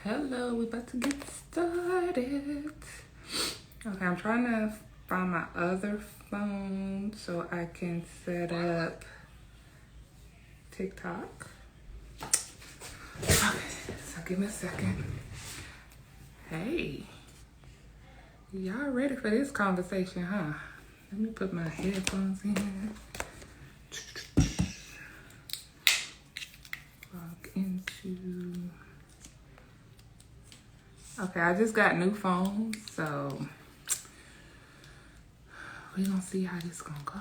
Hello, we about to get started. Okay, I'm trying to find my other phone so I can set up TikTok. Okay, so give me a second. Hey, y'all ready for this conversation, huh? Let me put my headphones in. Log into... Okay, I just got new phones, so we're gonna see how this gonna go.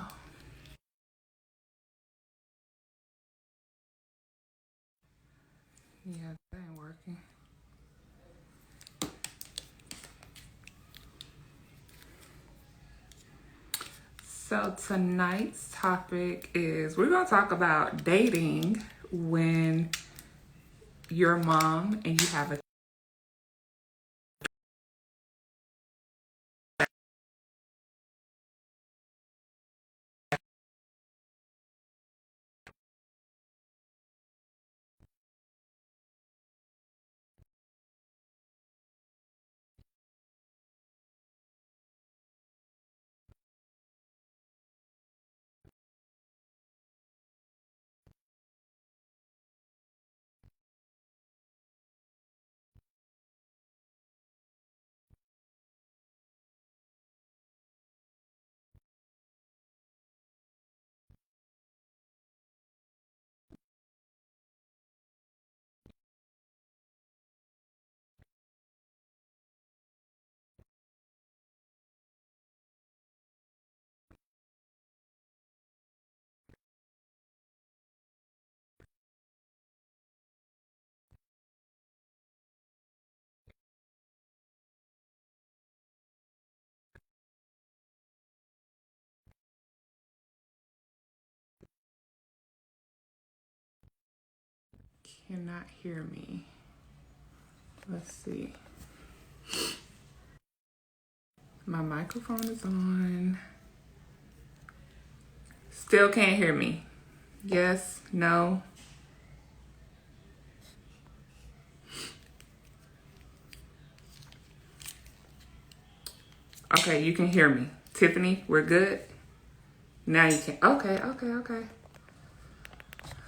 Yeah, that ain't working. So tonight's topic is we're gonna talk about dating when you're a mom and you have a cannot hear me. Let's see. My microphone is on. Still can't hear me. Yes, no. Okay, you can hear me. Tiffany, we're good? Now you can. Okay.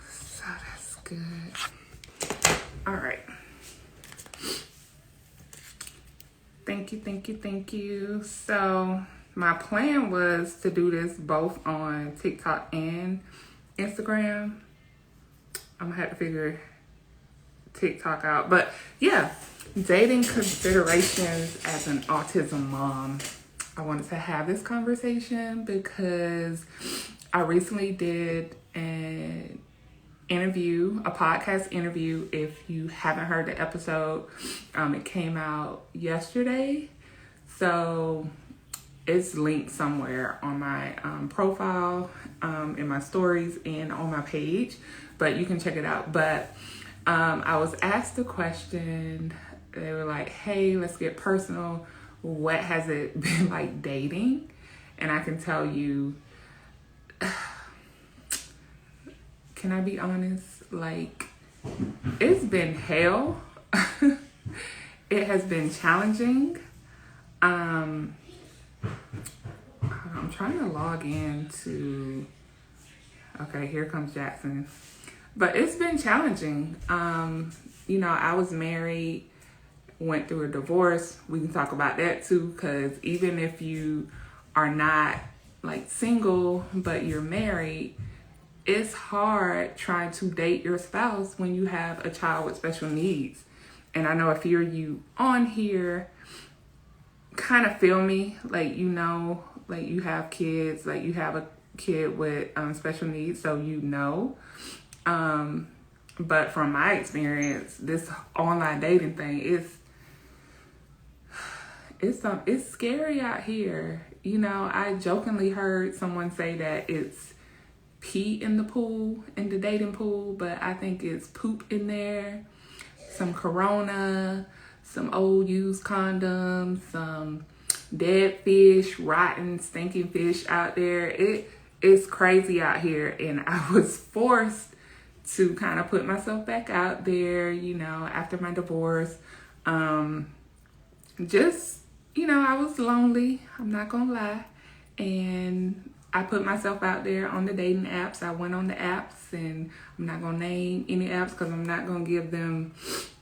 So that's good. All right. Thank you. So my plan was to do this both on TikTok and Instagram. I'm gonna have to figure TikTok out. But yeah, dating considerations as an autism mom. I wanted to have this conversation because I recently did an interview, a podcast interview. If you haven't heard the episode, it came out yesterday. So it's linked somewhere on my profile, in my stories, and on my page, but you can check it out. But I was asked a question. They were like, hey, let's get personal. What has it been like dating? And I can tell you, can I be honest? Like, it's been hell. It has been challenging. I'm trying to log into, okay, here comes Jackson. But it's been challenging. I was married, went through a divorce. We can talk about that too, because even if you are not like single, but you're married, it's hard trying to date your spouse when you have a child with special needs. And I know if you on here, kind of feel me, like, like you have kids, like you have a kid with special needs, so but from my experience, this online dating thing it's scary out here. I jokingly heard someone say that it's pee in the dating pool, but I think it's poop in there, some Corona, some old used condoms, some dead fish, rotten, stinking fish out there. It's crazy out here, and I was forced to kind of put myself back out there, after my divorce. Just, I was lonely. I'm not going to lie. And I put myself out there on the dating apps. I went on the apps, and I'm not going to name any apps because I'm not going to give them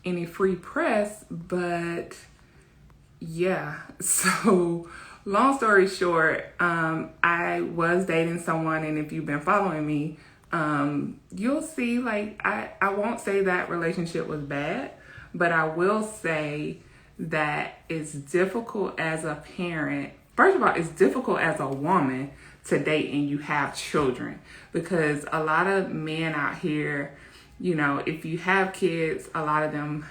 any free press. But yeah, so long story short, I was dating someone, and if you've been following me, you'll see, like, I won't say that relationship was bad, but I will say that it's difficult as a parent. First of all, it's difficult as a woman to date and you have children, because a lot of men out here, if you have kids, a lot of them,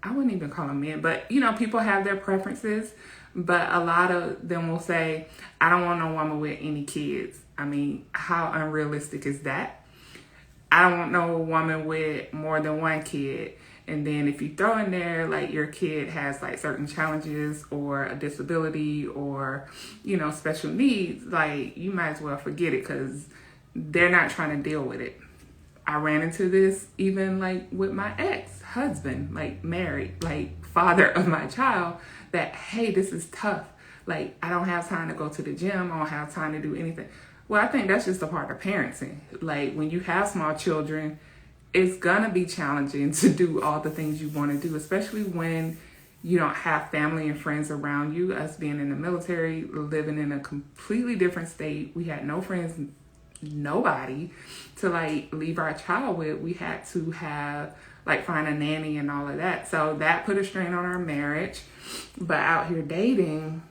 I wouldn't even call them men, but people have their preferences, but a lot of them will say, I don't want no woman with any kids. I mean, how unrealistic is that? I don't want no woman with more than one kid. And then if you throw in there, like, your kid has, like, certain challenges or a disability or, special needs, like, you might as well forget it, because they're not trying to deal with it. I ran into this even, like, with my ex-husband, like, married, like, father of my child, that, hey, this is tough. Like, I don't have time to go to the gym. I don't have time to do anything. Well, I think that's just a part of parenting. Like, when you have small children, it's gonna be challenging to do all the things you want to do, especially when you don't have family and friends around you. Us being in the military, living in a completely different state, we had no friends, nobody to, like, leave our child with. We had to have, like, find a nanny and all of that. So that put a strain on our marriage. But out here dating,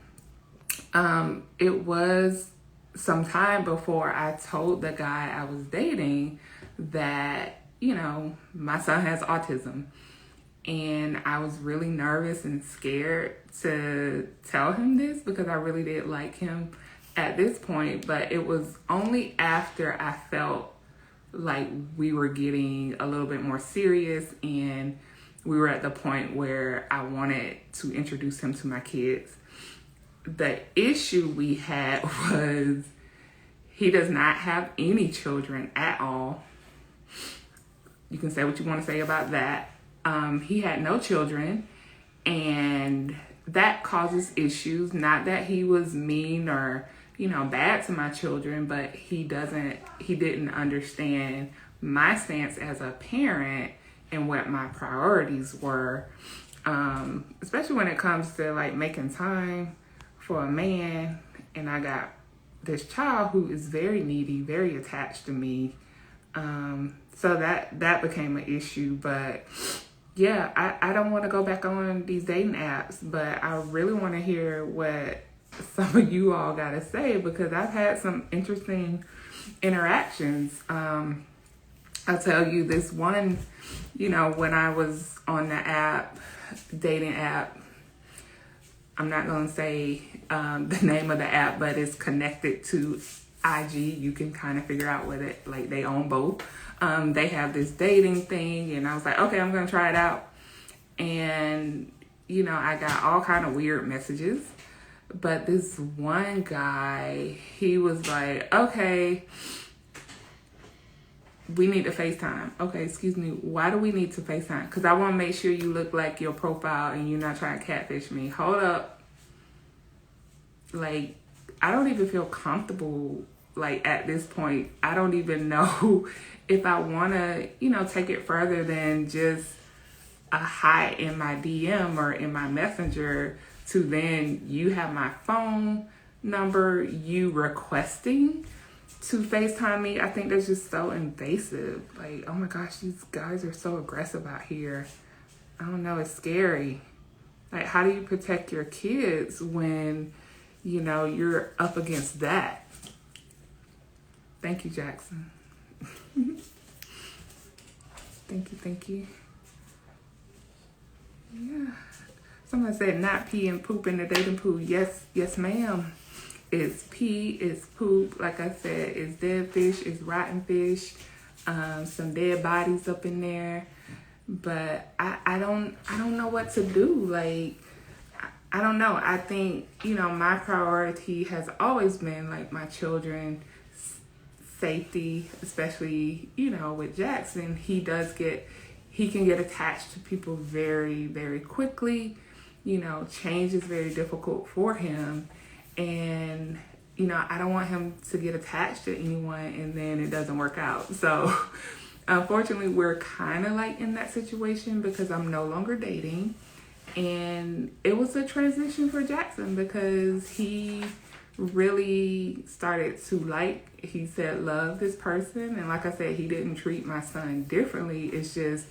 it was some time before I told the guy I was dating that, my son has autism. And I was really nervous and scared to tell him this, because I really did like him at this point. But it was only after I felt like we were getting a little bit more serious and we were at the point where I wanted to introduce him to my kids. The issue we had was he does not have any children at all. You can say what you want to say about that. He had no children, and that causes issues. Not that he was mean or, bad to my children, but he didn't understand my stance as a parent and what my priorities were. Especially when it comes to, like, making time for a man. And I got this child who is very needy, very attached to me. So that became an issue. But yeah, I don't want to go back on these dating apps, but I really want to hear what some of you all got to say, because I've had some interesting interactions. I'll tell you this one, when I was on the dating app, I'm not going to say the name of the app, but it's connected to IG. You can kind of figure out what it, like, they own both. They have this dating thing, and I was like, okay, I'm going to try it out. And, I got all kind of weird messages. But this one guy, he was like, okay, we need to FaceTime. Okay, excuse me, why do we need to FaceTime? Because I want to make sure you look like your profile and you're not trying to catfish me. Hold up. Like, I don't even feel comfortable, like, at this point. I don't even know if I want to, take it further than just a hi in my DM or in my messenger, to then you have my phone number, you requesting to FaceTime me. I think that's just so invasive. Like, oh my gosh, these guys are so aggressive out here. I don't know, it's scary. Like, how do you protect your kids when, you're up against that? Thank you, Jackson. Thank you. Yeah. Someone said not pee and poop in the dating pool. Yes, ma'am. It's pee, it's poop. Like I said, it's dead fish, it's rotten fish, some dead bodies up in there. But I don't know what to do. Like, I don't know. I think, my priority has always been, like, my children's safety, especially, with Jackson. he can get attached to people very, very quickly. Change is very difficult for him. And, I don't want him to get attached to anyone and then it doesn't work out. So, unfortunately, we're kind of like in that situation because I'm no longer dating. And it was a transition for Jackson because he really started to love this person. And like I said, he didn't treat my son differently. It's just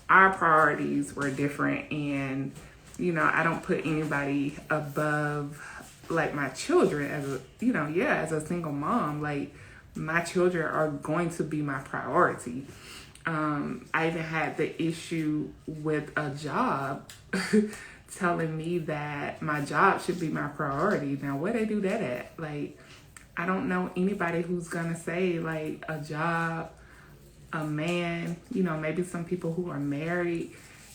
our priorities were different. And, I don't put anybody above like my children as a single mom. Like, my children are going to be my priority. I even had the issue with a job telling me that my job should be my priority. Now, where they do that at? Like, I don't know anybody who's gonna say like a job, a man, maybe some people who are married,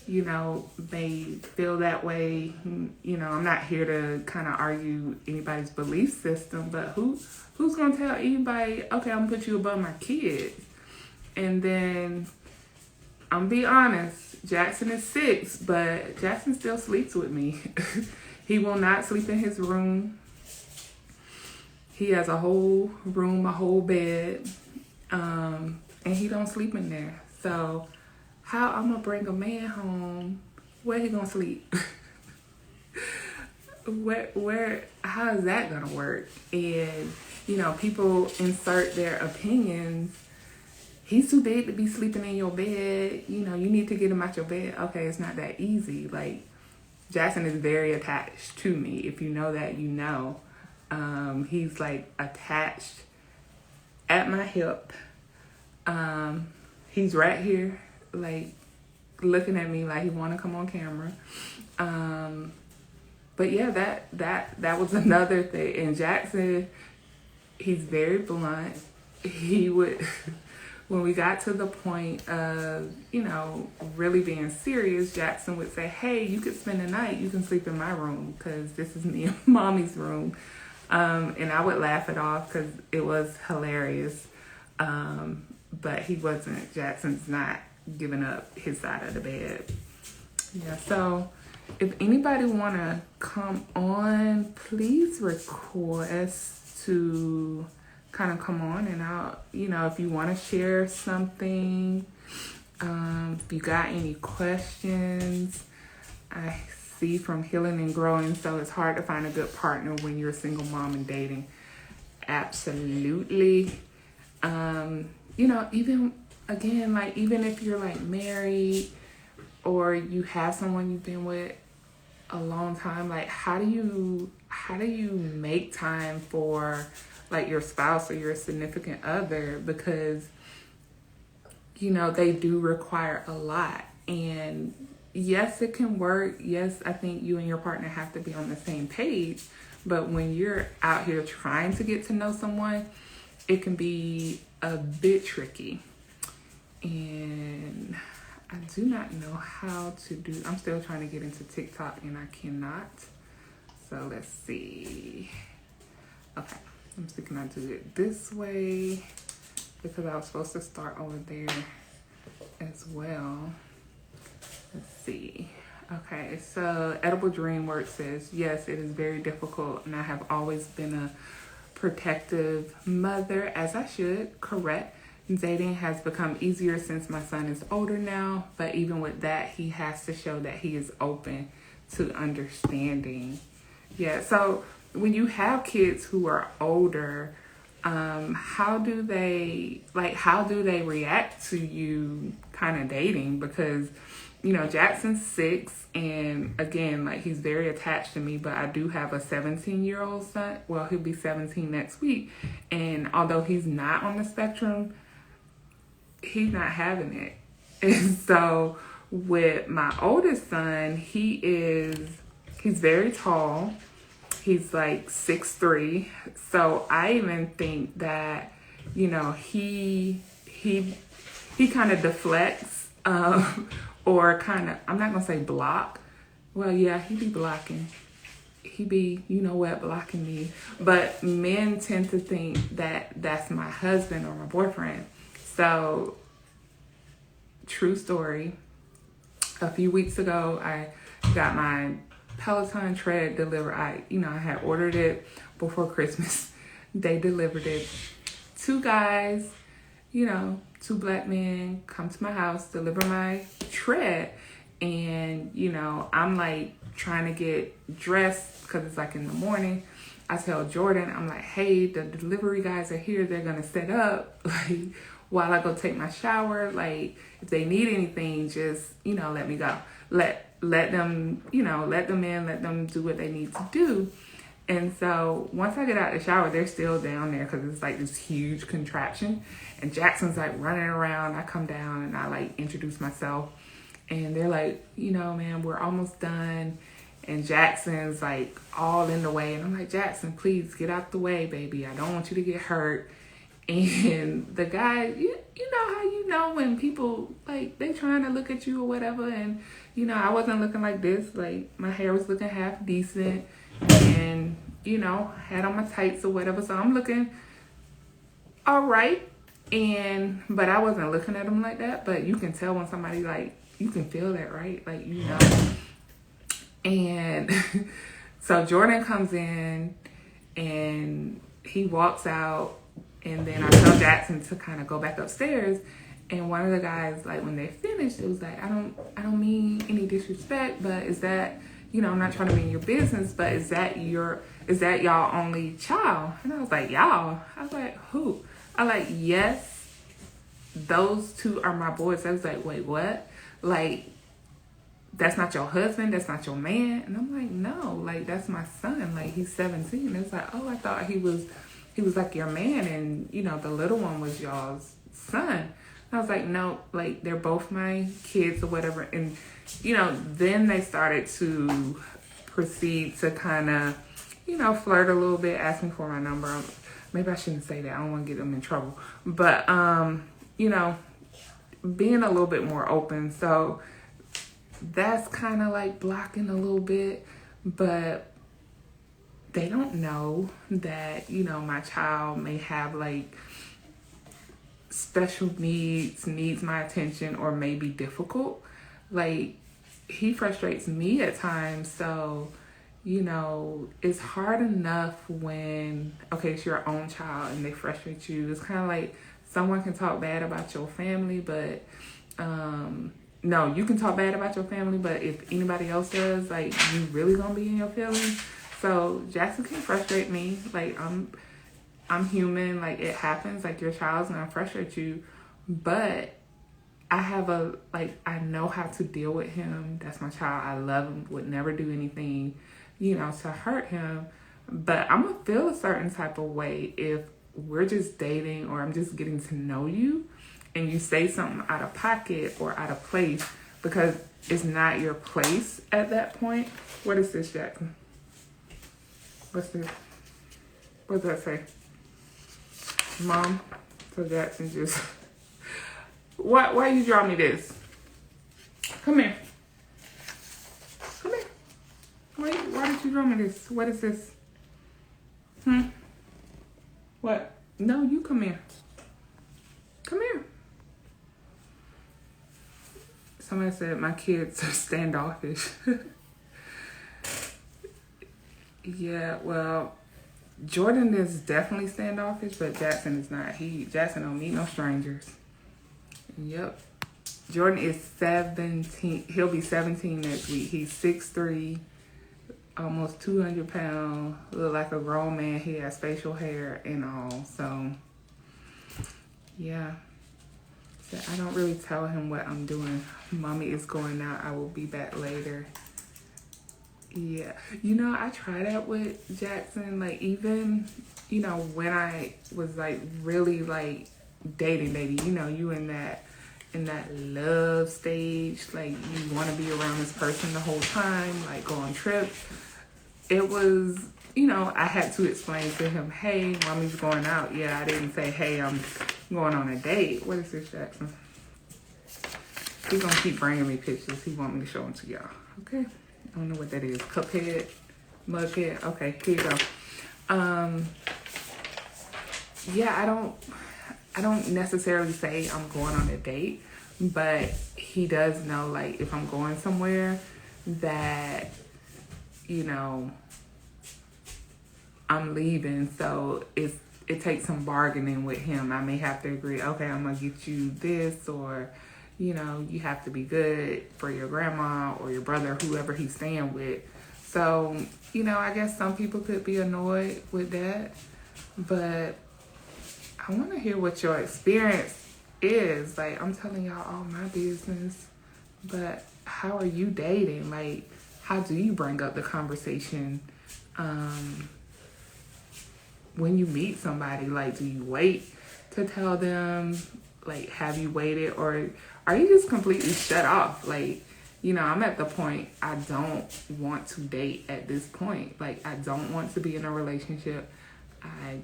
may feel that way. I'm not here to kind of argue anybody's belief system, but who's gonna tell anybody, okay, I'm gonna put you above my kids? And then, I'm be honest, Jackson is 6, but Jackson still sleeps with me. He will not sleep in his room. He has a whole room, a whole bed, and he don't sleep in there. So, how I'm gonna bring a man home? Where he gonna sleep? How is that gonna work? And, people insert their opinions. He's too big to be sleeping in your bed. You need to get him out your bed. Okay, it's not that easy. Like, Jackson is very attached to me. If you know that, you know. He's like attached at my hip. He's right here, like looking at me like he want to come on camera. But yeah, that was another thing. And Jackson, he's very blunt. He would, when we got to the point of, really being serious, Jackson would say, hey, you could spend the night. You can sleep in my room because this is me and mommy's room. And I would laugh it off because it was hilarious. But he wasn't, Jackson's not giving up his side of the bed. Yeah, so if anybody want to come on, please request to kind of come on, and I'll, if you want to share something, if you got any questions. I see from Healing and Growing, so it's hard to find a good partner when you're a single mom and dating. Absolutely. Even again, like, even if you're like married or you have someone you've been with a long time, like, how do you make time for like your spouse or your significant other? Because they do require a lot. And yes, it can work. Yes, I think you and your partner have to be on the same page. But when you're out here trying to get to know someone, it can be a bit tricky. And I do not know how to do, I'm still trying to get into TikTok and I cannot. So let's see. Okay, I'm thinking I do it this way because I was supposed to start over there as well. Let's see. Okay, so Edible Dream Work says, yes, it is very difficult and I have always been a protective mother, as I should. Correct. Dating has become easier since my son is older now, but even with that, he has to show that he is open to understanding. Yeah, so when you have kids who are older, how do they react to you kind of dating? Because, Jackson's 6, and again, like, he's very attached to me, but I do have a 17-year-old son. Well, he'll be 17 next week. And although he's not on the spectrum, he's not having it. And so with my oldest son, he's very tall. He's like 6'3". So I even think that, he kind of deflects, or kind of, I'm not going to say block. Well, yeah, he be blocking. He be, blocking me. But men tend to think that that's my husband or my boyfriend. So true story. A few weeks ago, I got my Peloton tread delivered. I had ordered it before Christmas. They delivered it. Two guys, two black men come to my house, deliver my tread. And, I'm like trying to get dressed because it's like in the morning. I tell Jordan, I'm like, hey, the delivery guys are here. They're going to set up like while I go take my shower. Like if they need anything, just, let me go. Let them, let them in, let them do what they need to do. And so once I get out of the shower, they're still down there because it's like this huge contraption. And Jackson's like running around. I come down and I like introduce myself. And they're like, man, we're almost done. And Jackson's like all in the way. And I'm like, Jackson, please get out the way, baby. I don't want you to get hurt. And the guy, you know how when people like they trying to look at you or whatever. And, I wasn't looking like this. Like my hair was looking half decent. And, had on my tights or whatever. So I'm looking all right. But I wasn't looking at him like that. But you can tell when somebody like, you can feel that, right? Like, And so Jordan comes in and he walks out, and then I tell Jackson to kind of go back upstairs. And one of the guys, like when they finished, it was like, I don't mean any disrespect, but is that, I'm not trying to be in your business, but is that y'all only child? And I was like, y'all? I was like, who? I was like, yes, those two are my boys. I was like, wait, what? Like, that's not your husband, that's not your man. And I'm like, no, like that's my son. Like he's 17. It's like, oh, I thought he was like your man, and the little one was y'all's son. And I was like, no, like they're both my kids or whatever. And then they started to proceed to kind of flirt a little bit, ask me for my number. Maybe I shouldn't say that, I don't want to get them in trouble, but being a little bit more open. So that's kind of like blocking a little bit, but they don't know that, my child may have like special needs my attention, or may be difficult. Like he frustrates me at times. So, it's hard enough when, okay, it's your own child and they frustrate you. It's kind of like someone can talk bad about your family, but, no, you can talk bad about your family, but if anybody else does, like, you really gonna be in your feelings. So Jackson can frustrate me. Like, I'm human. Like, it happens. Like, your child's gonna frustrate you, but I know how to deal with him. That's my child. I love him. Would never do anything, to hurt him. But I'm gonna feel a certain type of way if we're just dating or I'm just getting to know you, and you say something out of pocket or out of place, because it's not your place at that point. What is this, Jackson? What's this? What does that say? Mom? So Jackson just... Why you draw me this? Come here. Come here. Why did you draw me this? What is this? What? No, you come here. Come here. Somebody said my kids are standoffish. Yeah, well, Jordan is definitely standoffish, but Jackson is not. Jackson don't meet no strangers. Yep. Jordan is 17. He'll be 17 next week. He's 6'3", almost 200 pounds. Look like a grown man. He has facial hair and all. So, yeah. So I don't really tell him what I'm doing. Mommy is going out. I will be back later. Yeah. I try that with Jackson. Like, even, when I was, like, really, like, dating, you in that love stage. Like, you want to be around this person the whole time, like, go on trips. It was, I had to explain to him, hey, mommy's going out. Yeah, I didn't say, hey, I'm going on a date. What is this, Jackson? He's going to keep bringing me pictures. He want me to show them to y'all. Okay? I don't know what that is. Cuphead? Mughead? Okay, here you go. Yeah, I don't necessarily say I'm going on a date, but he does know, like, if I'm going somewhere that, you know, I'm leaving, so it takes some bargaining with him. I may have to agree, okay, I'm gonna get you this, or, you know, you have to be good for your grandma or your brother, whoever he's staying with. So, you know, I guess some people could be annoyed with that, but I want to hear what your experience is. Like, I'm telling y'all all my business, but how are you dating? Like, how do you bring up the conversation when you meet somebody? Like, do you wait to tell them? Like, have you waited, or are you just completely shut off? Like, you know, I'm at the point I don't want to date at this point. Like, I don't want to be in a relationship. I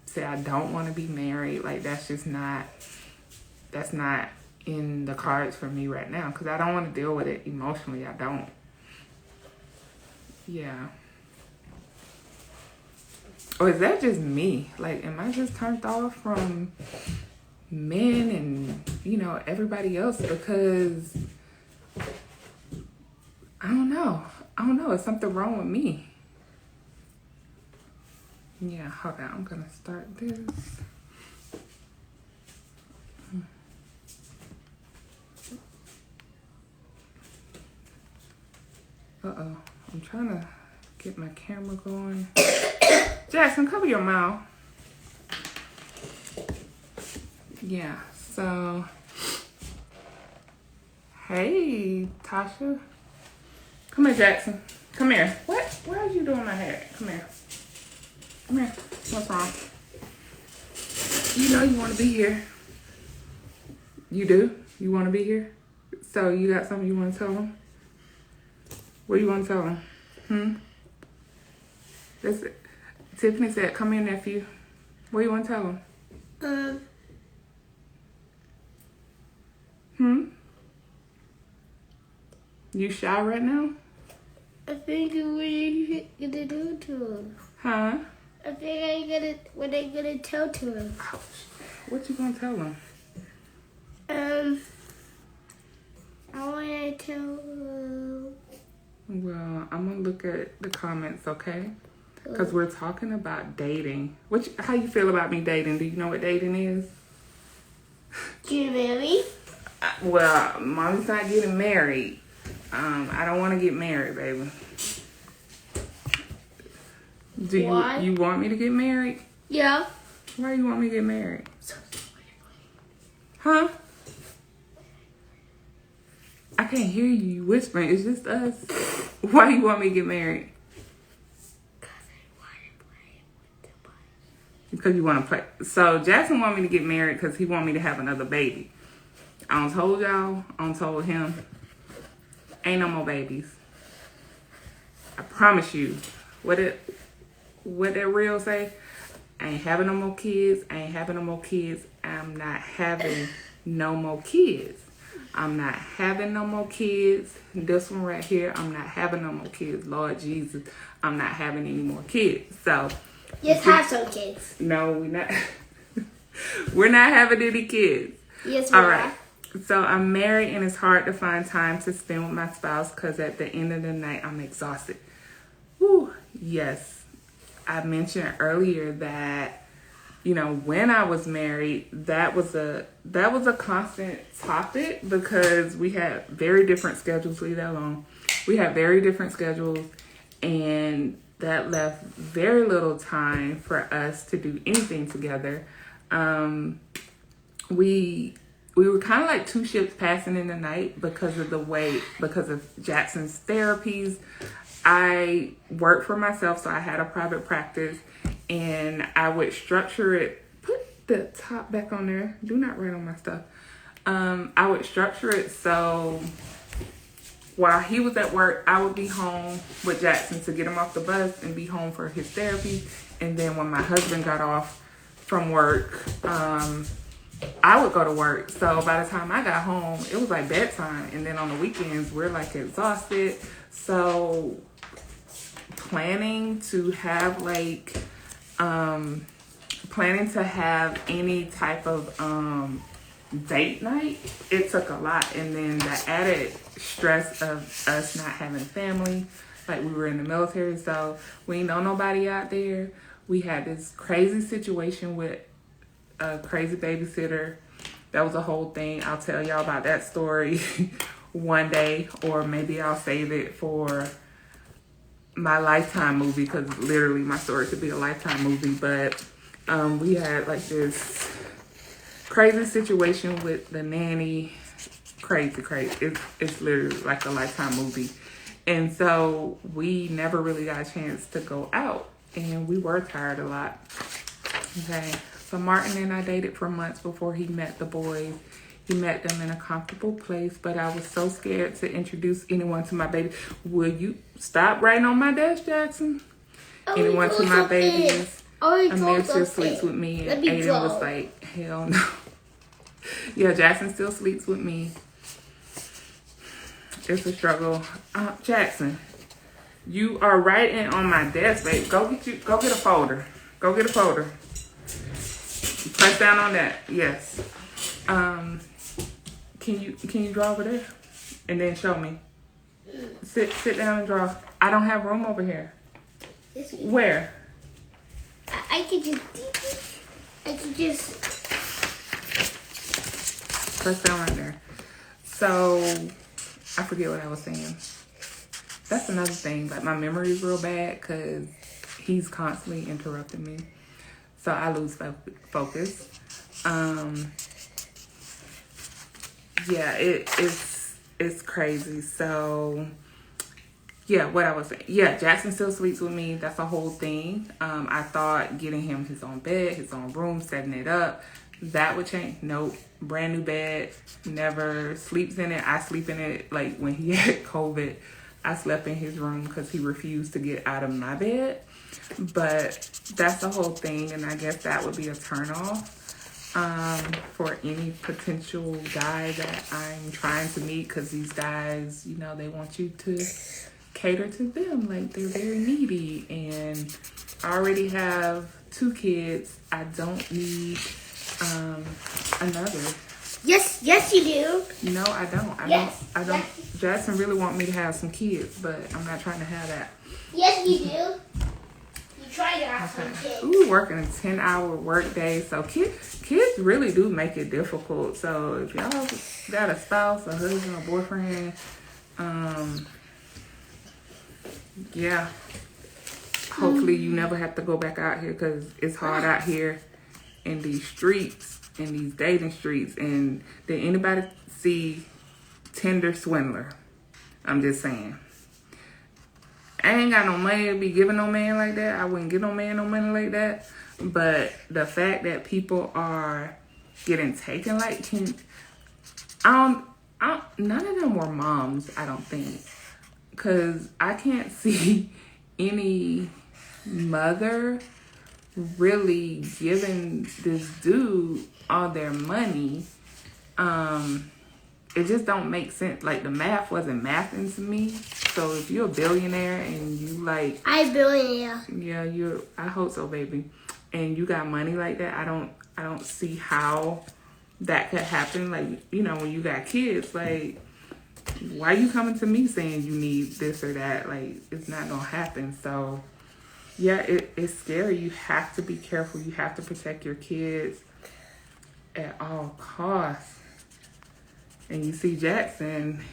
say I don't want to be married. Like, that's not in the cards for me right now, because I don't want to deal with it emotionally. I don't. Yeah. Or is that just me? Like, am I just turned off from men and, you know, everybody else? Because I don't know. Is something wrong with me? Yeah, hold on. I'm going to start this. Uh-oh. I'm trying to get my camera going. Jackson, cover your mouth. Yeah, so... Hey, Tasha. Come here, Jackson. Come here. What? Why are you doing my hair? Come here. Come here. What's wrong? You know you want to be here. You do? You want to be here? So you got something you want to tell them? What do you want to tell them? That's it. Tiffany said, come here, nephew. What do you want to tell them? You shy right now? I think what are you gonna do to him? Huh? I think what I'm gonna tell to him. Ouch. What you gonna tell him? I wanna tell him. Well, I'm gonna look at the comments, okay? Because we're talking about dating. How you feel about me dating? Do you know what dating is? Get married? Well, mommy's not getting married. I don't want to get married, baby. Why? You want me to get married? Yeah. Why you want me to get married? Huh? I can't hear you whispering. It's just us. Why you want me to get married? Because you want to play. So Jackson want me to get married because he want me to have another baby. I don't told y'all. I don't told him. Ain't no more babies. I promise you. What that reel say? I ain't having no more kids. I ain't having no more kids. I'm not having no more kids. I'm not having no more kids. This one right here, I'm not having no more kids. Lord Jesus, I'm not having any more kids. So Just have some kids. no, we're not. We're not having any kids. Yes, we All are. right. So I'm married, and it's hard to find time to spend with my spouse because at the end of the night, I'm exhausted. Whew. Yes. I mentioned earlier that, you know, when I was married, that was a constant topic because we had very different schedules. Leave that alone. We had very different schedules, and that left very little time for us to do anything together. We were kind of like two ships passing in the night because of Jackson's therapies. I worked for myself, so I had a private practice, and I would structure it. Put the top back on there. Do not write on my stuff. I would structure it so while he was at work, I would be home with Jackson to get him off the bus and be home for his therapy. And then when my husband got off from work, I would go to work. So by the time I got home, it was like bedtime. And then on the weekends, we're like exhausted. So planning to have any type of date night, it took a lot. And then the added stress of us not having family, like we were in the military, so we ain't know nobody out there. We had this crazy situation with a crazy babysitter. That was a whole thing. I'll tell y'all about that story one day, or maybe I'll save it for my Lifetime movie, because literally my story could be a Lifetime movie. But we had like this crazy situation with the nanny. Crazy. It's literally like a Lifetime movie. And so we never really got a chance to go out, and we were tired a lot. Okay, so Martin and I dated for months before he met the boys. He met them in a comfortable place, but I was so scared to introduce anyone to my baby. Will you stop writing on my desk, Jackson? Anyone to my babies. Amir still sleeps with me, and Aiden was like, hell no. Yeah, Jackson still sleeps with me. It's a struggle. Jackson, you are writing on my desk, babe. Go get a folder. Go get a folder. Press down on that. Yes. Can you draw over there? And then show me. Sit down and draw. I don't have room over here. Where? I could just press down right there. So I forget what I was saying. That's another thing. Like, my memory is real bad because he's constantly interrupting me, so I lose focus. Yeah, it's crazy. So yeah, what I was saying. Yeah, Jackson still sleeps with me. That's a whole thing. I thought getting him his own bed, his own room, setting it up, that would change. Nope. Brand new bed. Never sleeps in it. I sleep in it. Like, when he had COVID, I slept in his room because he refused to get out of my bed. But that's the whole thing, and I guess that would be a turnoff for any potential guy that I'm trying to meet, because these guys, you know, they want you to cater to them. Like, they're very needy, and I already have 2 kids. I don't need another. Yes, you do. No, I don't. I don't. Yes. Jackson really want me to have some kids, but I'm not trying to have that. Yes, you do. You try to have some kids. Ooh, working a 10-hour work day. So kids really do make it difficult. So if y'all got a spouse, a husband, a boyfriend, yeah. Hopefully you never have to go back out here, because it's hard out here in these streets, in these dating streets. And did anybody see Tinder Swindler? I'm just saying. I ain't got no money to be giving no man like that. I wouldn't give no man no money like that. But the fact that people are getting taken, like, none of them were moms, I don't think. Because I can't see any mother really giving this dude all their money. It just don't make sense. Like, the math wasn't mathing to me. So if you're a billionaire and you like, I'm a billionaire. Yeah, I hope so, baby. And you got money like that, I don't see how that could happen. Like, you know, when you got kids, like, why you coming to me saying you need this or that? Like, it's not gonna happen. So yeah, it's scary. You have to be careful. You have to protect your kids at all costs. And you see Jackson,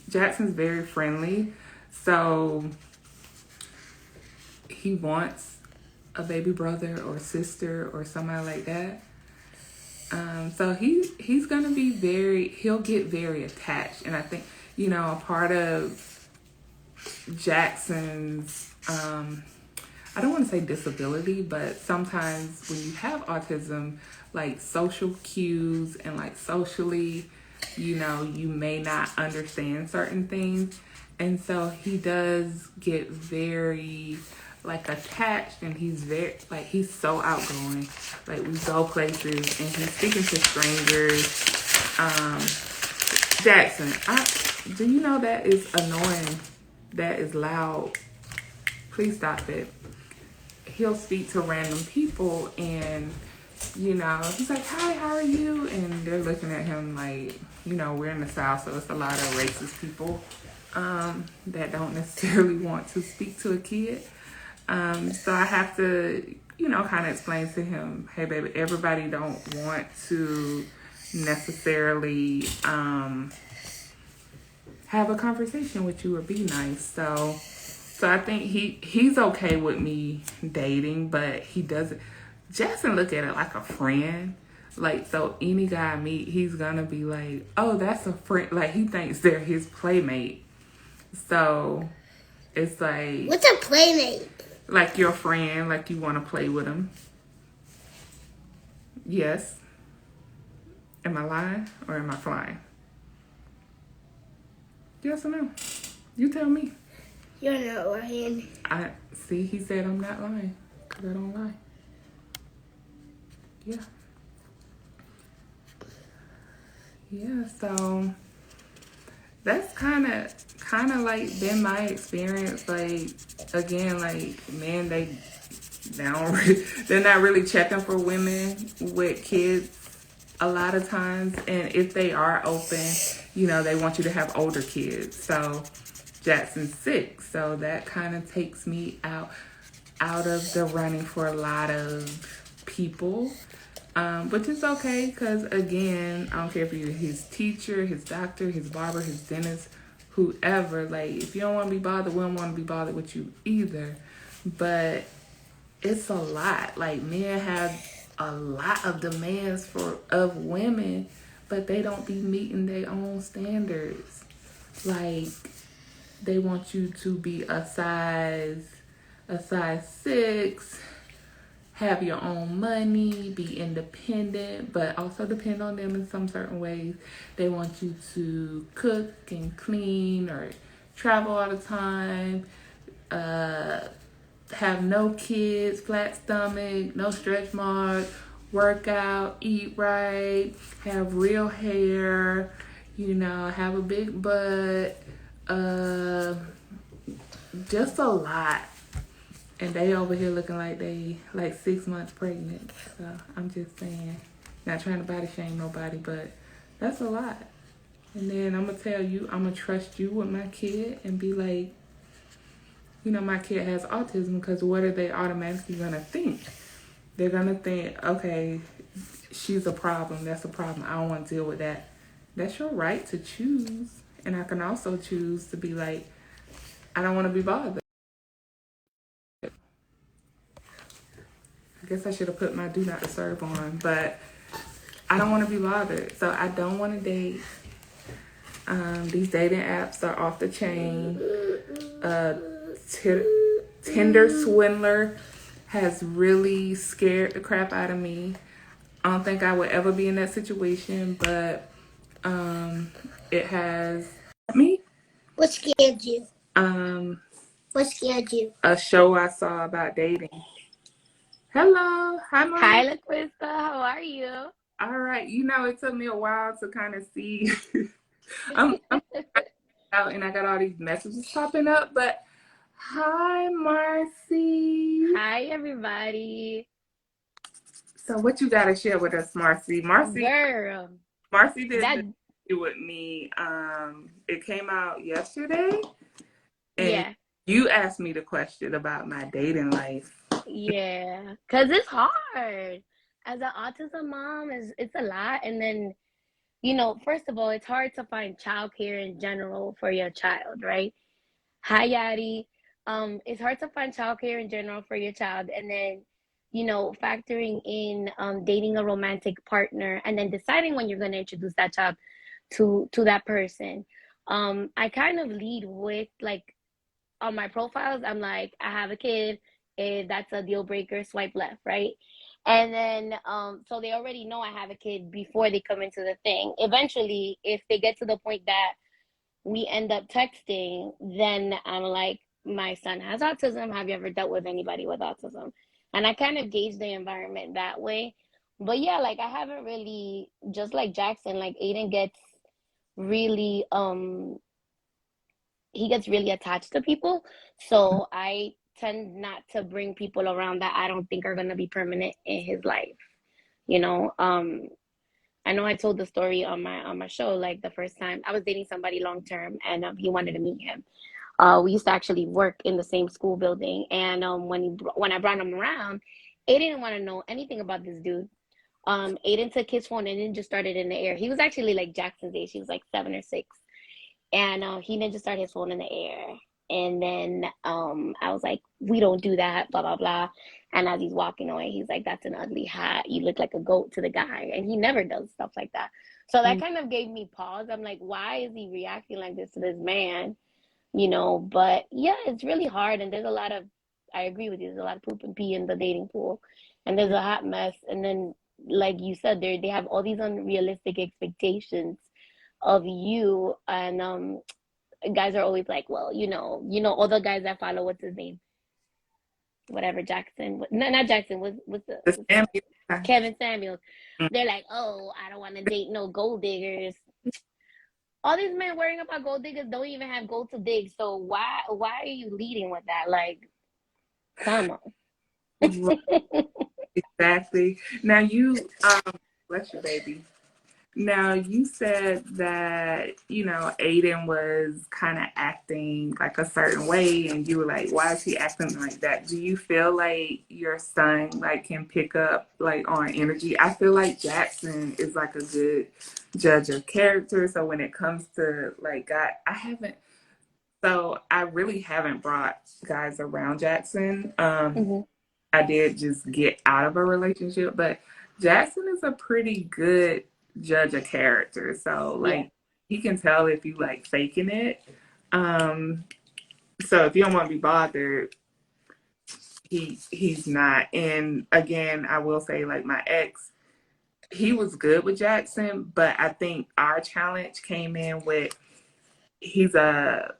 Jackson's very friendly. So he wants a baby brother or sister or somebody like that. So he's gonna be he'll get very attached. And I think, you know, a part of Jackson's, I don't want to say disability, but sometimes when you have autism, like, social cues and like socially, you know, you may not understand certain things. And so he does get very like attached, and he's he's so outgoing. Like, we go places and he's speaking to strangers. Jackson, do you know that is annoying? That is loud. Please stop it. He'll speak to random people, and he's like, hi, how are you? And they're looking at him like, we're in the South, so it's a lot of racist people that don't necessarily want to speak to a kid. So I have to, kind of explain to him, hey, baby, everybody don't want to necessarily have a conversation with you or be nice. So I think he's okay with me dating, but he doesn't. Jackson look at it like a friend. Like, so any guy I meet, he's gonna be like, oh, that's a friend. Like, he thinks they're his playmate. So it's like, What's a playmate? like your friend, like you want to play with him. Yes. Am I lying or am I flying? Yes or no? You tell me. You're not lying. I see. He said I'm not lying because I don't lie. Yeah. Yeah. So that's kind of like been my experience. Like, again, like, men, they're not really checking for women with kids a lot of times, and if they are open, they want you to have older kids. So Jackson's 6, so that kind of takes me out of the running for a lot of people, which is okay, because again, I don't care if you're his teacher, his doctor, his barber, his dentist, whoever. Like, if you don't want to be bothered, we don't want to be bothered with you either. But it's a lot. Like, men have a lot of demands of women, but they don't be meeting their own standards. Like, they want you to be a size 6, have your own money, be independent, but also depend on them in some certain ways. They want you to cook and clean or travel all the time, have no kids, flat stomach, no stretch marks, work out, eat right, have real hair, have a big butt, just a lot. And they over here looking like they like 6 months pregnant. So I'm just saying, not trying to body shame nobody, but that's a lot. And then I'm gonna tell you, I'm gonna trust you with my kid and be like, my kid has autism, because what are they automatically gonna think? They're gonna think, okay, she's a problem. That's a problem. I don't want to deal with that. That's your right to choose. And I can also choose to be like, I don't want to be bothered. I guess I should have put my do not disturb on, but I don't want to be bothered. So I don't want to date. These dating apps are off the chain. Tinder swindler has really scared the crap out of me. I don't think I would ever be in that situation, but it has me. What scared you? Um, What scared you? a show I saw about dating. Hello, hi Hi, Maria. LaQuista. How are you? All right, it took me a while to kind of see. I'm out and I got all these messages popping up, but hi, Marcy. Hi, everybody. So what you got to share with us, Marcy? Marcy Girl, did that, the interview with me. It came out yesterday, and yeah, you asked me the question about my dating life. yeah. Because it's hard. As an autism mom, it's a lot. And then, first of all, it's hard to find childcare in general for your child, right? Hi, Yadi. It's hard to find childcare in general for your child. And then, factoring in dating a romantic partner and then deciding when you're going to introduce that child to that person. I kind of lead with like on my profiles, I'm like, I have a kid, if that's a deal breaker, swipe left, right? And then so they already know I have a kid before they come into the thing. Eventually, if they get to the point that we end up texting, then I'm like, my son has autism. Have you ever dealt with anybody with autism? And I kind of gauge the environment that way. But yeah, like I haven't really, just like Jackson, like Aiden gets really he gets really attached to people. So I tend not to bring people around that I don't think are going to be permanent in his life. You know, I know I told the story on my show, like the first time I was dating somebody long term, and he wanted to meet him. We used to actually work in the same school building, and when I brought him around, Aiden didn't want to know anything about this dude. Aiden took his phone and then just started in the air. He was actually like Jackson's age. He was like 7 or 6, and he then just started his phone in the air. And then I was like, "We don't do that," blah blah blah. And as he's walking away, he's like, "That's an ugly hat. You look like a goat" to the guy, and he never does stuff like that. So that kind of gave me pause. I'm like, why is he reacting like this to this man? But yeah, it's really hard, and there's a lot of, I agree with you, there's a lot of poop and pee in the dating pool, and there's a hot mess. And then, like you said, they have all these unrealistic expectations of you, and guys are always like, well, all the guys that follow, what's his name, whatever, Jackson, no, not Jackson, The what's family. Kevin Samuels. They're like, oh, I don't want to date no gold diggers. All these men worrying about gold diggers don't even have gold to dig. So why are you leading with that? Like, come Right, on. exactly. Now bless you, baby. Now you said that, Aiden was kind of acting like a certain way and you were like, why is he acting like that? Do you feel like your son like can pick up like on energy? I feel like Jackson is like a good judge of character. So when it comes to like God, I really haven't brought guys around Jackson. Hmm. I did just get out of a relationship, but Jackson is a pretty good judge of character. So Yeah. like he can tell if you like faking it. Um, so if you don't want to be bothered, he's not. And again, I will say like my ex, he was good with Jackson, but I think our challenge came in with he's a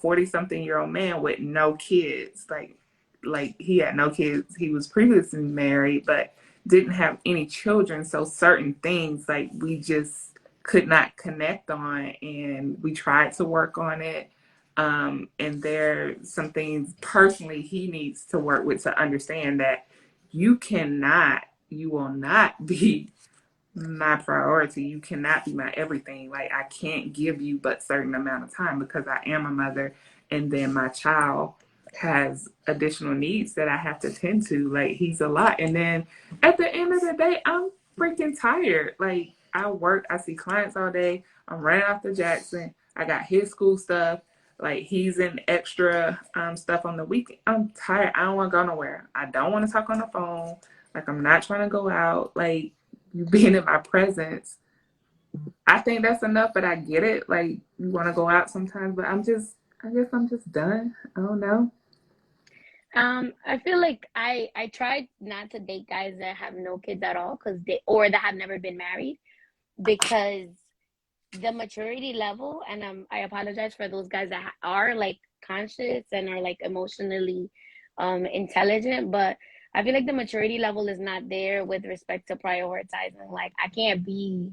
40 something year old man with no kids, like he had no kids. He was previously married but didn't have any children, so certain things like we just could not connect on, and we tried to work on it. And there are some things personally he needs to work with to understand that you will not be my priority. You cannot be my everything. Like I can't give you but certain amount of time because I am a mother, and then my child has additional needs that I have to tend to. Like he's a lot. And then at the end of the day, I'm freaking tired. Like I work, I see clients all day. I'm running off to Jackson. I got his school stuff. Like he's in extra stuff on the weekend. I'm tired. I don't want to go nowhere. I don't want to talk on the phone. Like I'm not trying to go out. Like you being in my presence, I think that's enough. But I get it. Like you want to go out sometimes, but I guess I'm just done. I don't know. I feel like I tried not to date guys that have no kids at all, because they or that have never been married, because the maturity level, and I apologize for those guys that are like conscious and are like emotionally intelligent, but I feel like the maturity level is not there with respect to prioritizing. Like I can't be,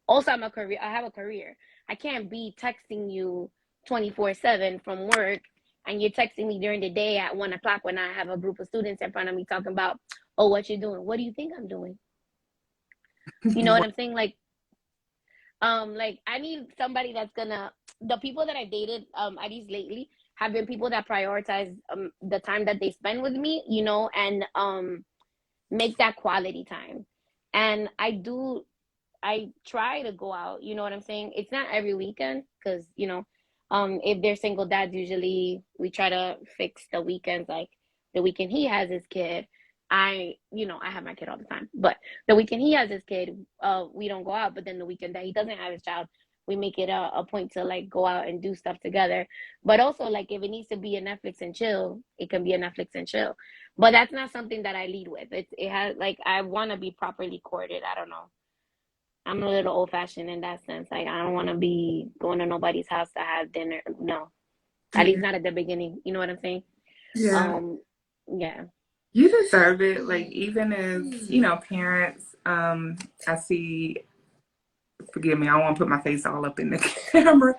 also I have a career. I can't be texting you 24/7 from work, and you're texting me during the day at 1 o'clock when I have a group of students in front of me talking about, oh, what you doing? What do you think I'm doing? You know what I'm saying? Like I need somebody that's gonna, the people that I dated, at least lately, have been people that prioritize the time that they spend with me, and make that quality time. And I try to go out, you know what I'm saying? It's not every weekend, because, if they're single dads, usually we try to fix the weekends. Like the weekend he has his kid, I have my kid all the time, but the weekend he has his kid, we don't go out. But then the weekend that he doesn't have his child, we make it a point to like go out and do stuff together. But also, like, if it needs to be a Netflix and chill, it can be a Netflix and chill. But that's not something that I lead with. It has, like, I want to be properly courted. I don't know. I'm a little old fashioned in that sense. Like I don't want to be going to nobody's house to have dinner. No, at least Yeah, not at the beginning. You know what I'm saying? yeah. Um, yeah. You deserve it. Like even as parents, I see. Forgive me, I don't want to put my face all up in the camera.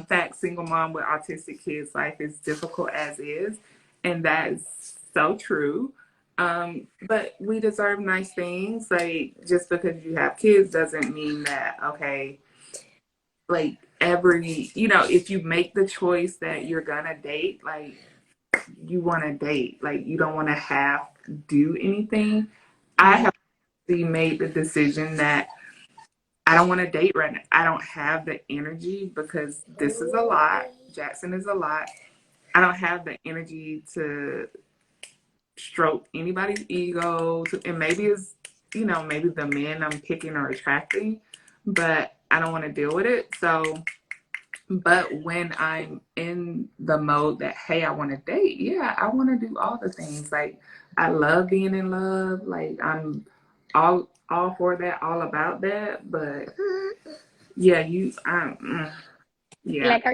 Fact, single mom with autistic kids, life is difficult as is, and that is so true. But we deserve nice things. Like, just because you have kids doesn't mean that, okay, like if you make the choice that you're gonna date, like, you want to date, like, you don't want to have to do anything. I have made the decision that I don't want to date right now. I don't have the energy because this is a lot. Jackson is a lot. I don't have the energy to stroke anybody's ego. And maybe it's, maybe the men I'm picking are attracting, but I don't want to deal with it. So, but when I'm in the mode that, hey, I want to date, yeah, I want to do all the things. Like, I love being in love. Like, I'm all for that, all about that. But yeah, yeah. Like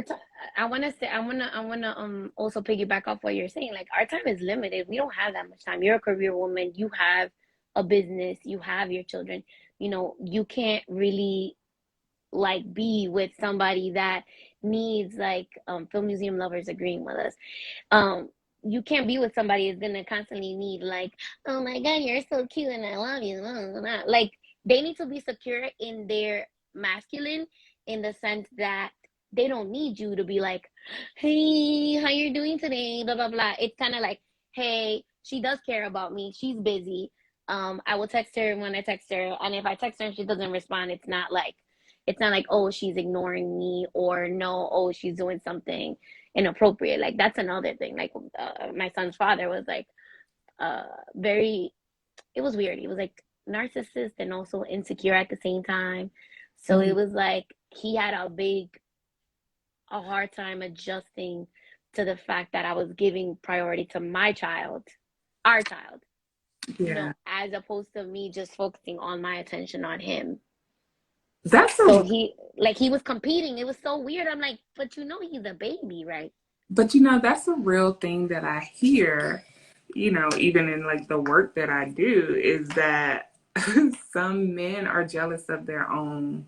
I want to say, I want to also piggyback off what you're saying. Like our time is limited. We don't have that much time. You're a career woman. You have a business. You have your children. You can't really like be with somebody that needs like film museum lovers agreeing with us. Um, you can't be with somebody that's gonna constantly need like, oh my God, you're so cute and I love you. Like they need to be secure in their masculine in the sense that they don't need you to be like, hey, how you doing today? Blah blah blah. It's kind of like, hey, she does care about me. She's busy. I will text her when I text her, and if I text her and she doesn't respond, it's not like, oh, she's ignoring me or no, oh, she's doing something inappropriate. Like that's another thing. Like my son's father was like uh very it was weird. He was like narcissist and also insecure at the same time. So Mhm. it was like he had a hard time adjusting to the fact that I was giving priority to my child, our child, Yeah. as opposed to me just focusing on my attention on him. That's So a he was competing. It was so weird. I'm like, but he's a baby, right? But that's a real thing that I hear, even in like the work that I do, is that some men are jealous of their own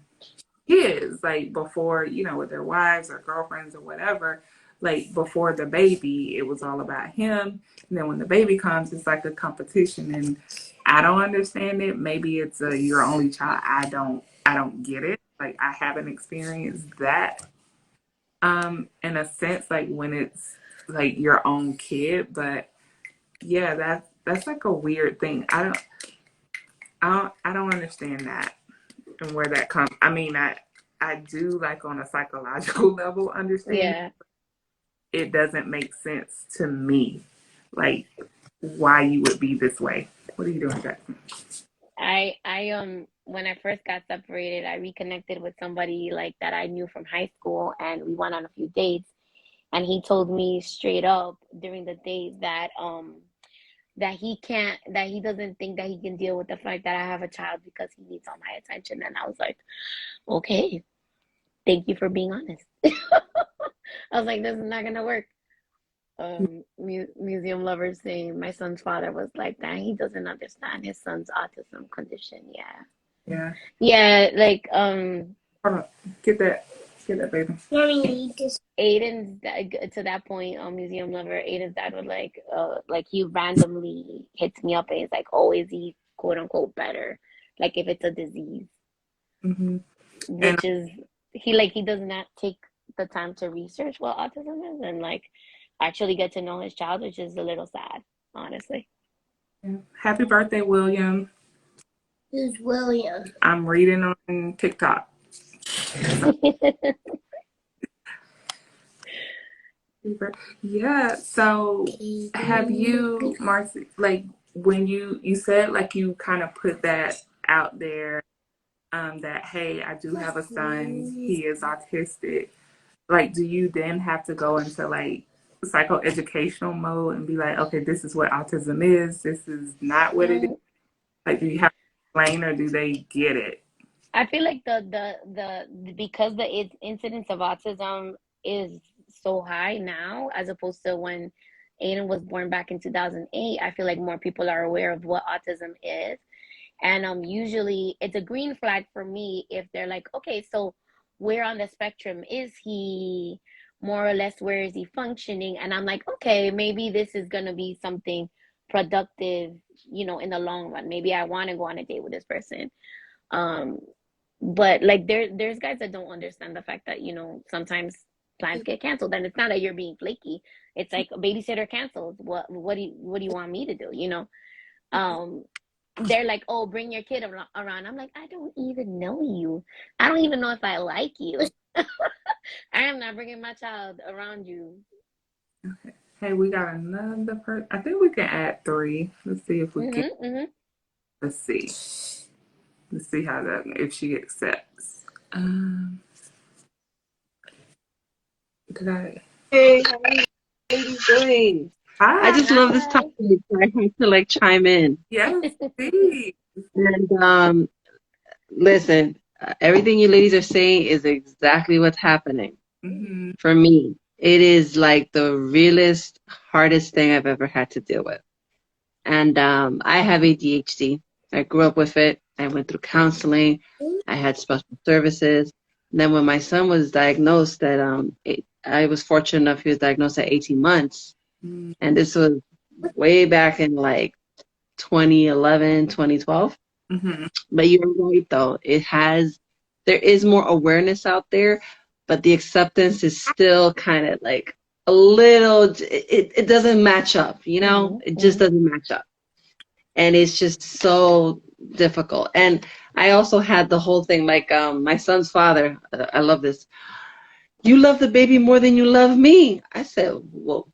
kids, like before, with their wives or girlfriends or whatever. Like before the baby, it was all about him. And then when the baby comes, it's like a competition. And I don't understand it. Maybe it's your only child. I don't get it. Like I haven't experienced that in a sense, like when it's like your own kid. But yeah, that's like a weird thing. I don't understand that and where that comes. I mean, I do, like, on a psychological level understand. Yeah. It doesn't make sense to me, like, why you would be this way. What are you doing, Jackson? I when I first got separated, I reconnected with somebody like that I knew from high school and we went on a few dates and he told me straight up during the date that he doesn't think that he can deal with the fact that I have a child because he needs all my attention. And I was like, okay, thank you for being honest. I was like, this is not gonna work. Museum lovers saying my son's father was like that. He doesn't understand his son's autism condition. Yeah. Yeah. Yeah, like Hold on. Get that, baby. Mommy, this. Aiden's to that point, museum lover, Aiden's dad would like he randomly hits me up and he's like, oh, is he quote unquote better? Like if it's a disease, Hmm. And which is he does not take the time to research what autism is and like actually get to know his child, which is a little sad, honestly. yeah. Happy birthday, William. Who's William? I'm reading on TikTok. Yeah. So have you, Marcy, like when you said like you kind of put that out there, that hey, I do have a son, he is autistic. Like, do you then have to go into like psychoeducational mode and be like, okay, this is what autism is, this is not what it is? Um, Like, do you have to explain or do they get it? I feel like because the incidence of autism is so high now, as opposed to when Aiden was born back in 2008, I feel like more people are aware of what autism is. And usually it's a green flag for me if they're like, okay, so where on the spectrum is he? More or less, where is he functioning? And I'm like, okay, maybe this is gonna be something productive, in the long run. Maybe I want to go on a date with this person. Um, but like there's guys that don't understand the fact that, sometimes plans get canceled, and it's not that you're being flaky. It's like a babysitter cancels. What do you want me to do? Um, they're like, oh, bring your kid around. I'm like, I don't even know you. I don't even know if I like you. I am not bringing my child around you. Okay. Hey, we got another person. I think we can add 3. Let's see if we can. Let's see. Let's see how that, if she accepts. Did I? Hey, how are you ladies doing? I Hi. just love this topic. So I have to like chime in. Yes, please. And listen, everything you ladies are saying is exactly what's happening Mm-hmm. for me. It is like the realest, hardest thing I've ever had to deal with. And I have ADHD. I grew up with it. I went through counseling. I had special services. And then when my son was diagnosed, I was fortunate enough he was diagnosed at 18 months. Mm-hmm. And this was way back in like 2011, 2012. Mm-hmm. But you're right, though. There is more awareness out there, but the acceptance is still kind of like a little, it doesn't match up, It just doesn't match up. And it's just so difficult. And I also had the whole thing, like my son's father, I love this. You love the baby more than you love me. I said, whoa.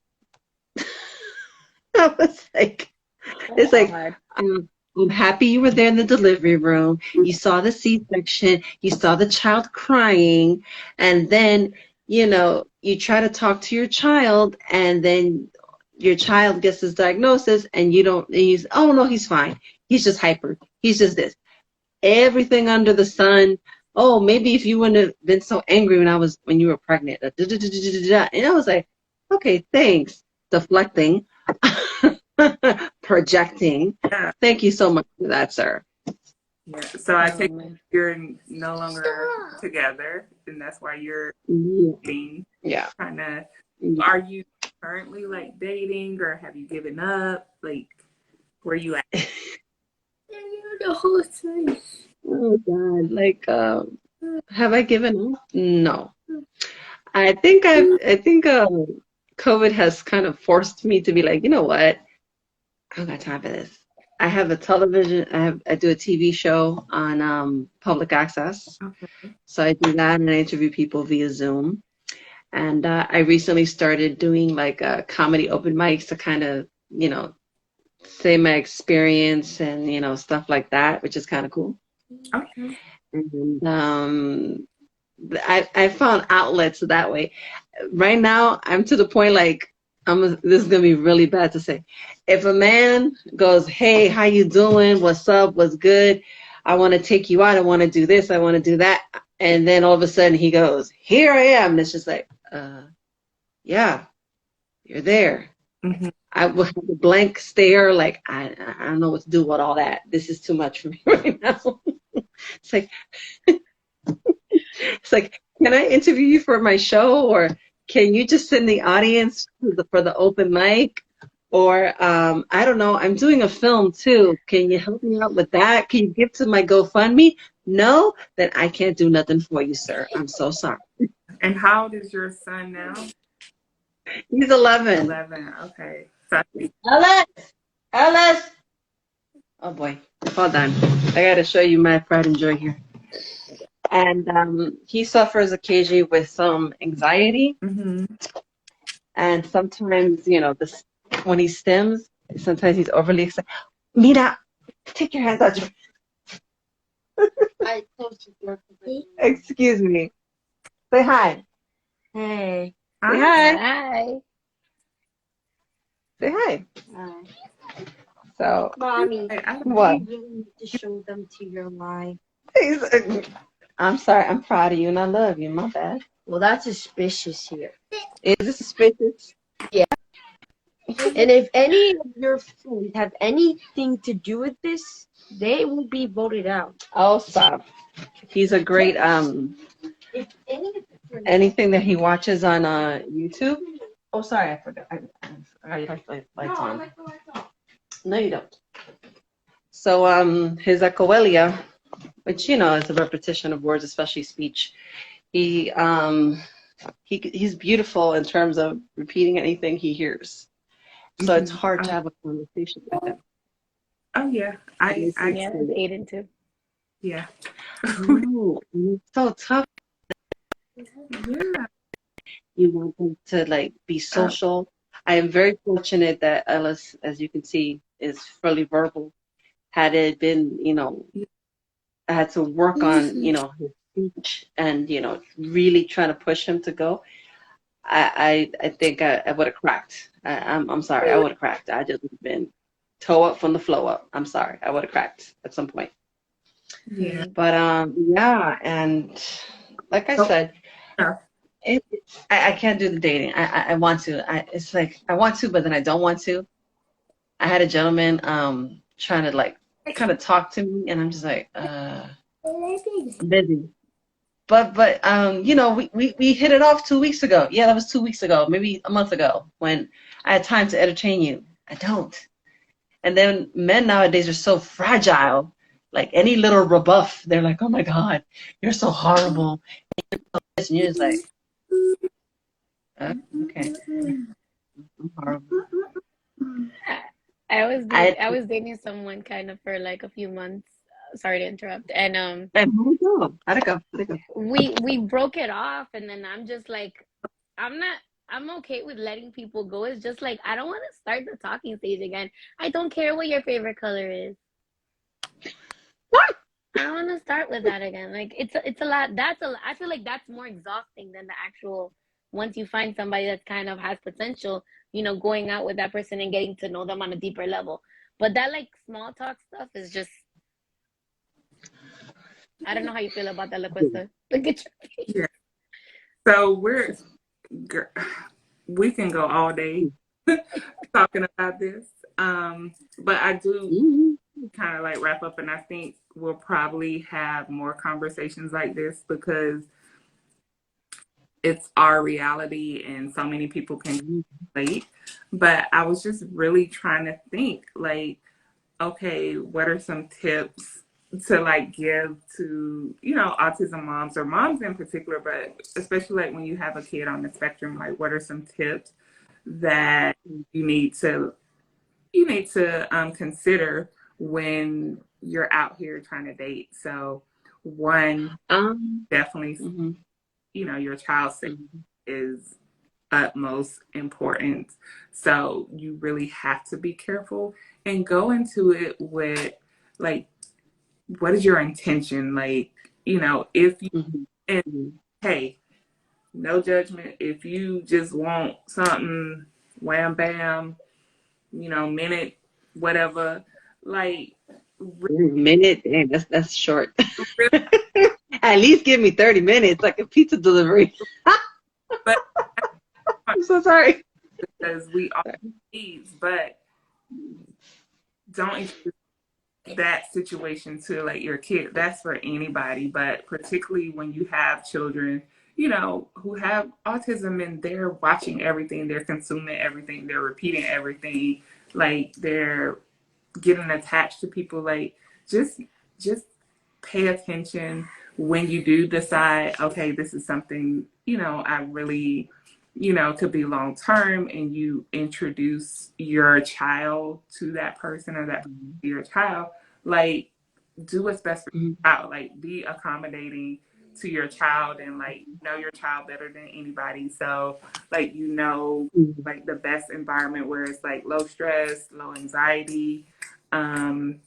I was like, it's like, I'm happy you were there in the delivery room. You saw the C-section. You saw the child crying. And then, you try to talk to your child, and then your child gets this diagnosis, and oh, no, he's fine. He's just hyper. He's just this. Everything under the sun. Oh, maybe if you wouldn't have been so angry when you were pregnant. And I was like, okay, thanks. Deflecting. Projecting. Yeah. Thank you so much for that, sir. Yeah. So I take it you're no longer together, and that's why you're being kind of. Are you currently like dating, or have you given up? Like, where you at? The whole thing. Oh God! Like, have I given up? No. I think COVID has kind of forced me to be like, you know what? I don't got time for this. I have a television. I do a TV show on public access. Okay. So I do that, and I interview people via Zoom. And I recently started doing like comedy open mics to kind of, say my experience and stuff like that, which is kind of cool. Okay. And I found outlets that way. Right now, I'm to the point like this is gonna be really bad to say. If a man goes, "Hey, how you doing? What's up? What's good? I want to take you out. I want to do this. I want to do that," and then all of a sudden he goes, "Here I am," and it's just like, yeah, you're there. Mm-hmm. I will have a blank stare, like I don't know what to do with all that. This is too much for me right now. It's like. It's like, can I interview you for my show, or can you just send the audience for the open mic? Or I don't know, I'm doing a film too. Can you help me out with that? Can you give to my GoFundMe? No? Then I can't do nothing for you, sir. I'm so sorry. And how old is your son now? He's 11. 11. Okay. So Alice! Oh boy, hold on. I gotta show you my pride and joy here. And he suffers occasionally with some anxiety. Mm-hmm. And sometimes, when he stims, sometimes he's overly excited. Mira, take your hands out. I closed the door. Excuse me. Say hi. Hey. Say hi. Hi. Say hi. Hi. So, Mommy, what? you really need to show them to your life. I'm sorry. I'm proud of you and I love you. My bad. Well, that's suspicious here. Is it suspicious? Yeah. And if any of your friends have anything to do with this, they will be voted out. Oh, stop. He's a great, If any of your friends anything that he watches on YouTube. Oh, sorry. I forgot. I got lights on. No, you don't. So his acoelia, which is a repetition of words, especially speech. He's beautiful in terms of repeating anything he hears. So it's hard to have a conversation with him. Oh yeah, Yeah, that's Aiden too. yeah. No, it's so tough. Yeah. You want them to like be social. I am very fortunate that Ellis, as you can see, is fully verbal. Had it been, I had to work on, his speech and, really trying to push him to go. I think I would have cracked. I'm sorry, I would have cracked. I just would have been toe up from the flow up. I'm sorry, I would have cracked at some point. Yeah. But yeah, and like I said, I can't do the dating. I want to. It's like I want to, but then I don't want to. I had a gentleman trying to like kind of talk to me, and I'm just like I'm busy. But we hit it off 2 weeks ago. Yeah, that was 2 weeks ago, maybe a month ago, when I had time to entertain you. I don't. And then men nowadays are so fragile. Like any little rebuff, they're like, "Oh my God, you're so horrible." And you're just like, "Okay, I'm horrible." I was dating someone kind of for like a few months. Sorry to interrupt. And How'd it go? we broke it off, and then I'm just like, I'm okay with letting people go. It's just like I don't want to start the talking stage again. I don't care what your favorite color is. What? I don't want to start with that again. Like it's a lot. I feel like that's more exhausting than the actual. Once you find somebody that kind of has potential, going out with that person and getting to know them on a deeper level. But that like small talk stuff is just. I don't know how you feel about that, LaQuesta. Look at your face. Yeah. So we can go all day talking about this. But I do kind of like wrap up, and I think we'll probably have more conversations like this because it's our reality and so many people can relate. But I was just really trying to think like, okay, what are some tips to like give to, autism moms or moms in particular, but especially like when you have a kid on the spectrum, like what are some tips that you need to consider when you're out here trying to date? So one, definitely, your child's safety is utmost important. So you really have to be careful and go into it with like, what is your intention? Like, if you, and hey, no judgment. If you just want something, wham bam, minute, whatever, like, minute, dang, that's short. really, At least give me 30 minutes, like a pizza delivery. but I'm so sorry. because we all needs, but don't introduce that situation to like your kid. That's for anybody, but particularly when you have children, who have autism and they're watching everything, they're consuming everything, they're repeating everything, like they're getting attached to people. Like just pay attention when you do decide, okay, this is something, I really, could be long term, and you introduce your child to that person or that person to your child, like do what's best for your child, like be accommodating to your child and like know your child better than anybody. So like like the best environment where it's like low stress, low anxiety, to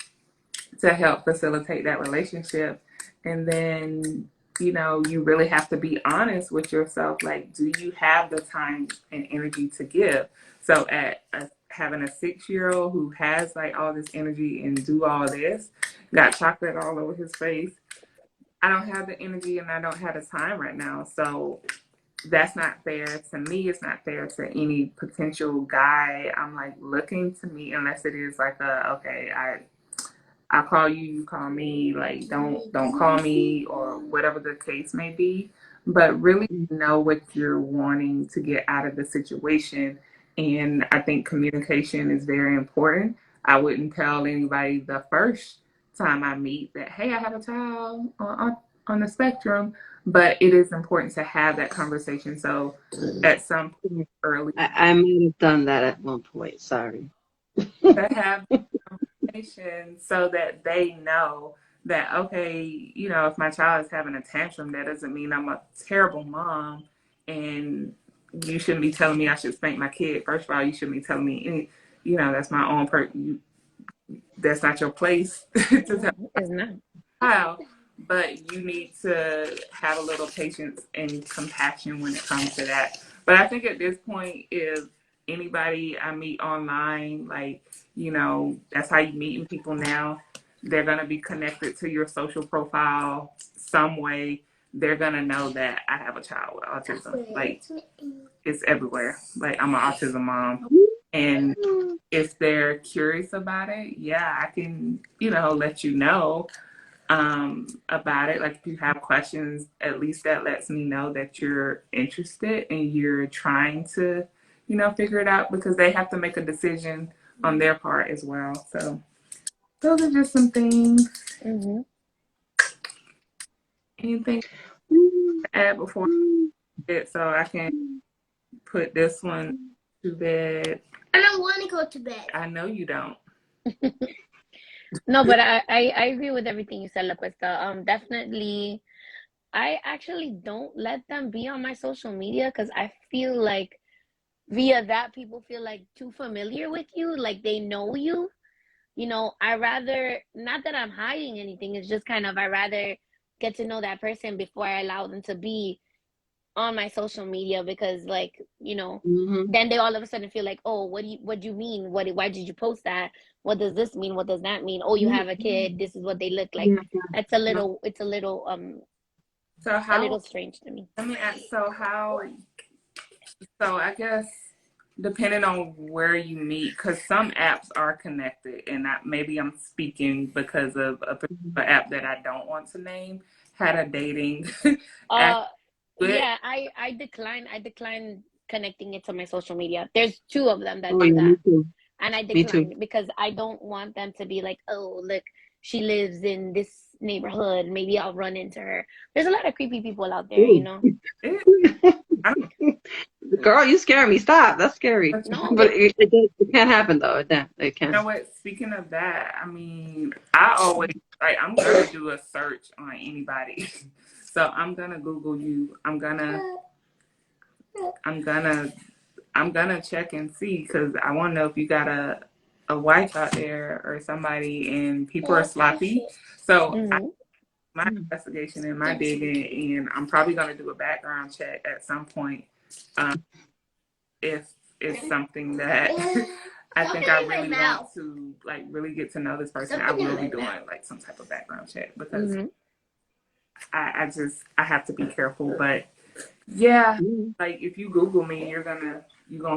help facilitate that relationship. And then, you really have to be honest with yourself. Like, do you have the time and energy to give? So having a 6-year-old who has like all this energy and do all this, got chocolate all over his face, I don't have the energy and I don't have the time right now. So that's not fair to me. It's not fair to any potential guy I'm like looking to meet, unless it is like okay, I call you, you call me, like don't call me, or whatever the case may be. But really know what you're wanting to get out of the situation. And I think communication is very important. I wouldn't tell anybody the first time I meet that, hey, I have a child on the spectrum. But it is important to have that conversation. So at some point early, I might have done that at one point. Sorry. to have conversation so that they know that, okay, if my child is having a tantrum, that doesn't mean I'm a terrible mom, and you shouldn't be telling me I should spank my kid. First of all, you shouldn't be telling me any, that's my own that's not your place to tell It's not. child, but you need to have a little patience and compassion when it comes to that. But I think at this point, if anybody I meet online, like, that's how you meeting people now, they're going to be connected to your social profile some way. They're going to know that I have a child with autism. Like, it's everywhere. Like, I'm an autism mom. And if they're curious about it, yeah, I can, let you know about it. Like, if you have questions, at least that lets me know that you're interested and you're trying to, figure it out, because they have to make a decision on their part as well. So those are just some things. Mm-hmm. Anything to add before it, so I can put this one to bed? I don't want to go to bed. I know you don't. No, but I agree with everything you said, LaQuesta. Definitely, I actually don't let them be on my social media because I feel like via that people feel like too familiar with you, like they know you. I rather, not that I'm hiding anything, it's just kind of, I rather get to know that person before I allow them to be on my social media, because then they all of a sudden feel like, oh, what do you mean? Why did you post that? What does this mean? What does that mean? Oh, you have a kid, this is what they look like. It's a little So a little strange to me. let me ask, so I guess depending on where you meet, because some apps are connected, and maybe I'm speaking because of a particular app that I don't want to name, had a dating app. Yeah, I decline connecting it to my social media. There's two of them that Oh, do yeah, me that. too. And I Me too. declined because I don't want them to be like, oh, look, she lives in this neighborhood. Maybe I'll run into her. There's a lot of creepy people out there, Ooh. I don't Girl, you scare me. Stop. That's scary. No, But it can't happen though. It You know can. what? Speaking of that, I mean, I always I'm gonna do a search on anybody. So I'm gonna Google you. I'm gonna check and see, because I want to know if you got a wife out there or somebody, and people are sloppy. So my investigation and my digging, and I'm probably gonna do a background check at some point. If it's something that I think I really want to really get to know this person, I will be doing some type of background check, because I have to be careful. But yeah, if you Google me, you're gonna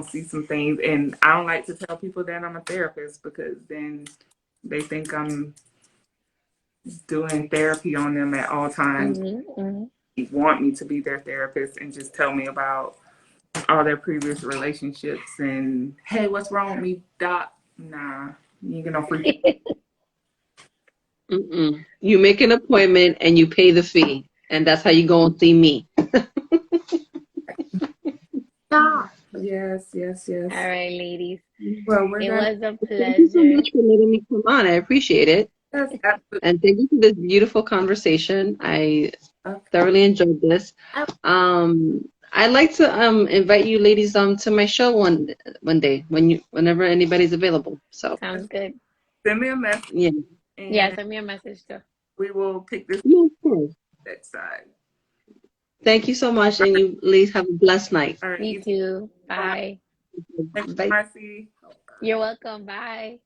see some things, and I don't like to tell people that I'm a therapist, because then they think I'm doing therapy on them at all times. They want me to be their therapist and just tell me about all their previous relationships and, hey, what's wrong with me, doc? Nah, you ain't get no free. You make an appointment and you pay the fee, and that's how you go and see me. Yes. All right, ladies. Well, It was a Thank you so pleasure. much for letting me come on. I appreciate it. Yes, absolutely. And thank you for this beautiful conversation. I thoroughly enjoyed this. I'd like to invite you ladies to my show one day whenever anybody's available. So Sounds good. Send me a message. yeah. Yeah, send me a message too. We will pick this Yeah, of course. next side. Thank you so much, and you ladies have a blessed night. All right. Me too. Bye. Thanks, Bye. Marcy. You're welcome. Bye.